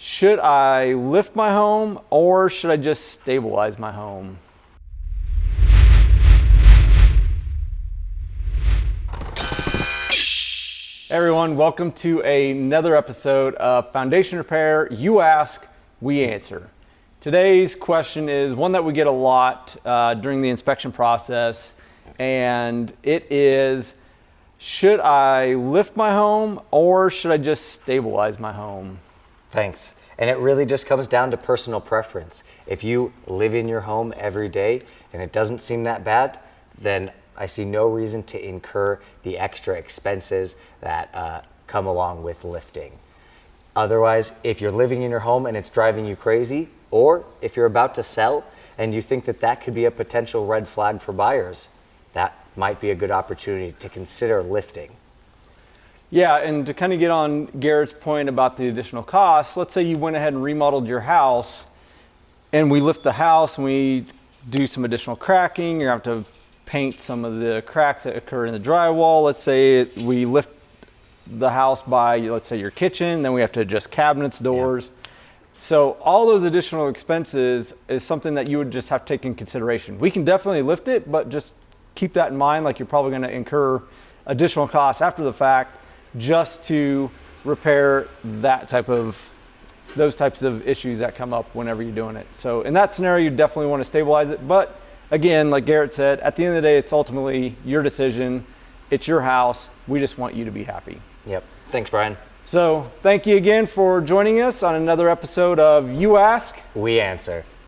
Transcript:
Should I lift my home or should I just stabilize my home? Hey everyone, welcome to another episode of Foundation Repair. You ask, we answer. Today's question is one that we get a lot during the inspection process, and it is, should I lift my home or should I just stabilize my home? Thanks. And it really just comes down to personal preference. If you live in your home every day and it doesn't seem that bad, then I see no reason to incur the extra expenses that come along with lifting. Otherwise, if you're living in your home and it's driving you crazy, or if you're about to sell and you think that that could be a potential red flag for buyers, that might be a good opportunity to consider lifting. Yeah, and to kind of get on Garrett's point about the additional costs, let's say you went ahead and remodeled your house and we lift the house and we do some additional cracking. You have to paint some of the cracks that occur in the drywall. Let's say we lift the house by, let's say, your kitchen, then we have to adjust cabinets, doors. Yeah. So all those additional expenses is something that you would just have to take in consideration. We can definitely lift it, but just keep that in mind, like you're probably going to incur additional costs after the fact just to repair those types of issues that come up whenever you're doing it. So in that scenario, you definitely want to stabilize it. But again, like Garrett said, at the end of the day, it's ultimately your decision. It's your house. We just want you to be happy. Yep. Thanks, Brian. So thank you again for joining us on another episode of You Ask, We Answer.